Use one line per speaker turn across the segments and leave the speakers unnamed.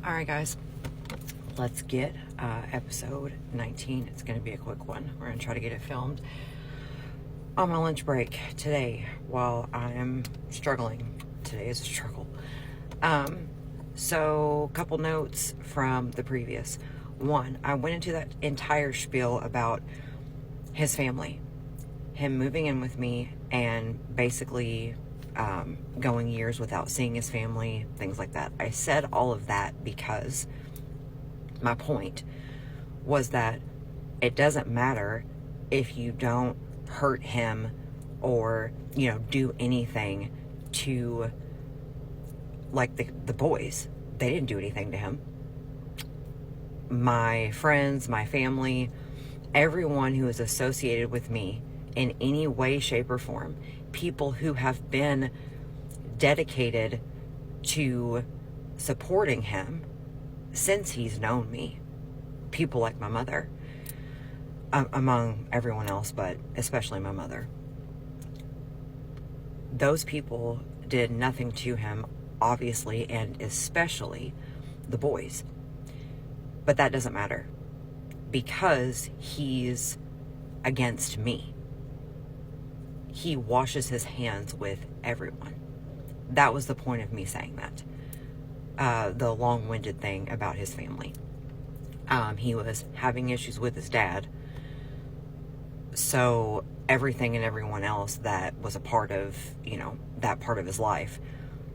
All right, guys, let's get episode 19. It's going to be a quick one. We're going to try to get it filmed on my lunch break today while I'm struggling. Today is a struggle. So a couple notes from the previous one. I went into that entire spiel about his family, him moving in with me and basically going years without seeing his family, things like that. I said all of that because my point was that it doesn't matter if you don't hurt him or, do anything to, like the boys. They didn't do anything to him. My friends, my family, everyone who is associated with me in any way, shape, or form, people who have been dedicated to supporting him since he's known me, people like my mother, among everyone else, but especially my mother. Those people did nothing to him, obviously, and especially the boys. But that doesn't matter because he's against me. He washes his hands with everyone. That was the point of me saying that. The long-winded thing about his family. He was having issues with his dad. So everything and everyone else that was a part of, that part of his life,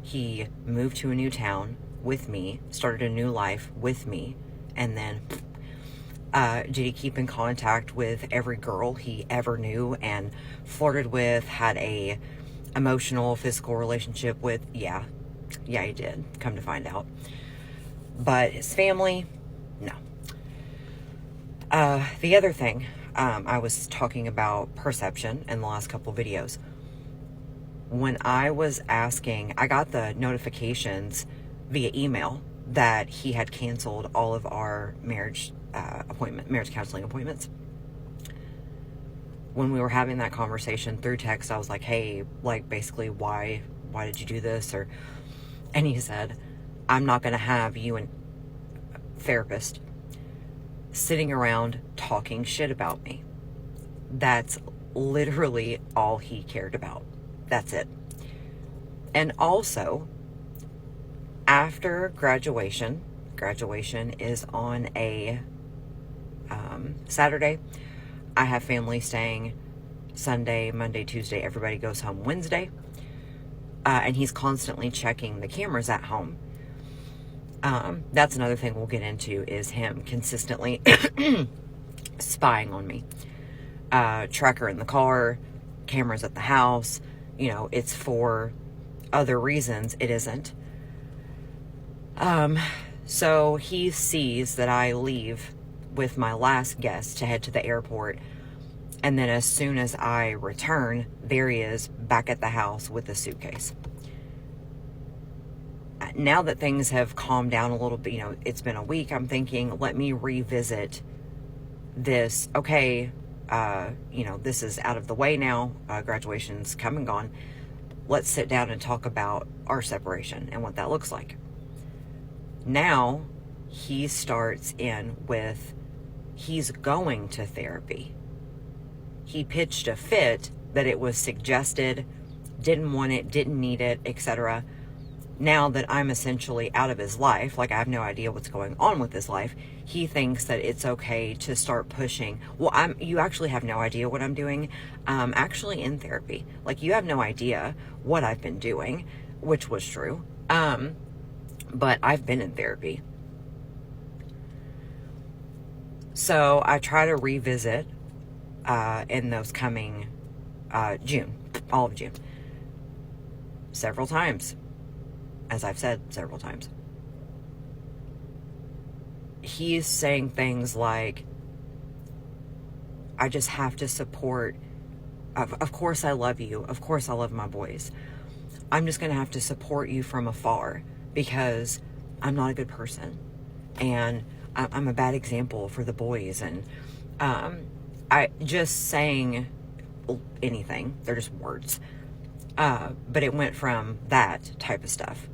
he moved to a new town with me, started a new life with me, and then did he keep in contact with every girl he ever knew and flirted with, had a emotional, physical relationship with? Yeah, he did, come to find out. But his family, no. The other thing, I was talking about perception in the last couple videos. When I was asking, I got the notifications via email that he had canceled all of our marriage counseling appointments. When we were having that conversation through text, I was like, hey, basically, why did you do this? And he said, I'm not going to have you and therapist sitting around talking shit about me. That's literally all he cared about. That's it. And also, after graduation is on a Saturday. I have family staying Sunday, Monday, Tuesday. Everybody goes home Wednesday. And he's constantly checking the cameras at home. That's another thing we'll get into, is him consistently spying on me. Tracker in the car, cameras at the house. It's for other reasons. It isn't. So he sees that I leave with my last guest to head to the airport. And then as soon as I return, there he is back at the house with a suitcase. Now that things have calmed down a little bit, it's been a week, I'm thinking, let me revisit this. Okay, this is out of the way now. Graduation's come and gone. Let's sit down and talk about our separation and what that looks like. Now, he starts in with, he's going to therapy. He pitched a fit that it was suggested, didn't want it, didn't need it, etc. Now that I'm essentially out of his life, I have no idea what's going on with his life, he thinks that it's okay to start pushing. Well, you actually have no idea what I'm doing. Actually in therapy. You have no idea what I've been doing, which was true. But I've been in therapy. So I try to revisit in those coming June, all of June, several times, as I've said several times. He's saying things like, I just have to support, of course I love you, of course I love my boys. I'm just going to have to support you from afar because I'm not a good person. And I'm a bad example for the boys. And I just saying anything, they're just words. But it went from that type of stuff.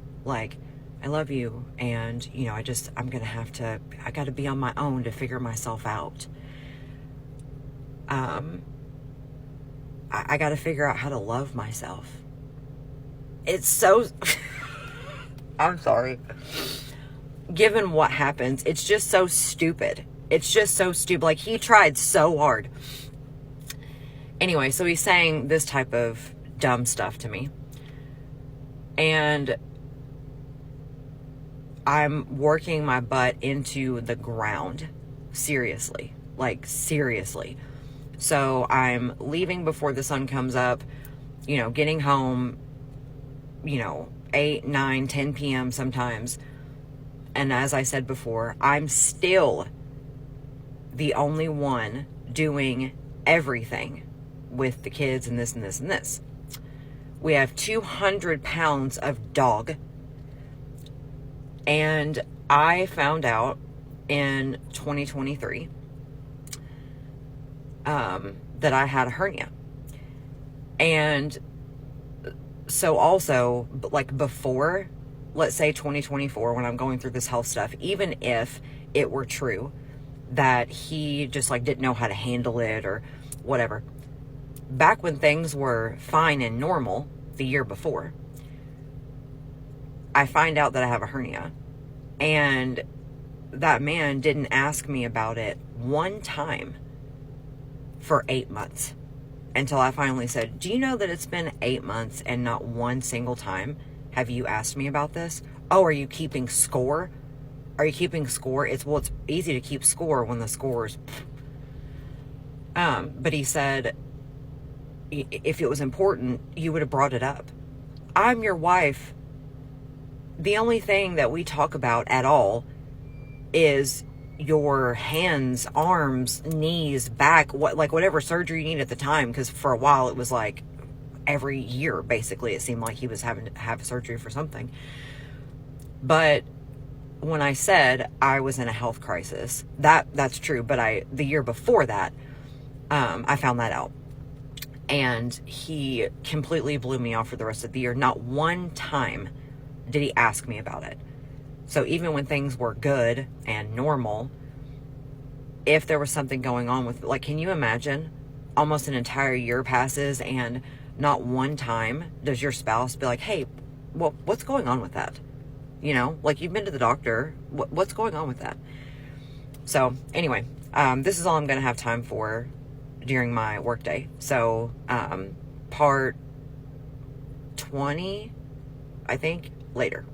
I love you. And, you know, I got to be on my own to figure myself out. I got to figure out how to love myself. It's so, I'm sorry. Given what happens, it's just so stupid. It's just so stupid. Like, he tried so hard. Anyway, so he's saying this type of dumb stuff to me. And I'm working my butt into the ground. Seriously. Like, seriously. So I'm leaving before the sun comes up, you know, getting home, you know, 8, 9, 10 p.m. sometimes. And as I said before, I'm still the only one doing everything with the kids and this and this and this. We have 200 pounds of dog. And I found out in 2023 that I had a hernia. And so also, like, before, let's say 2024, when I'm going through this health stuff, even if it were true that he just, like, didn't know how to handle it or whatever, back when things were fine and normal the year before, I find out that I have a hernia. And that man didn't ask me about it one time for 8 months, until I finally said, do you know that it's been 8 months and not one single time have you asked me about this? Oh, are you keeping score? Are you keeping score? It's easy to keep score when the score's... But he said, if it was important, you would have brought it up. I'm your wife. The only thing that we talk about at all is your hands, arms, knees, back, whatever surgery you need at the time. Because for a while it was like every year, basically, it seemed like he was having to have surgery for something. But when I said I was in a health crisis, that's true. But the year before that, I found that out. And he completely blew me off for the rest of the year. Not one time did he ask me about it. So even when things were good and normal, if there was something going on with, like, can you imagine almost an entire year passes and not one time does your spouse be like, hey, what's going on with that? You know, like, you've been to the doctor. What's going on with that? So anyway, this is all I'm going to have time for during my workday. So part 20, I think, later.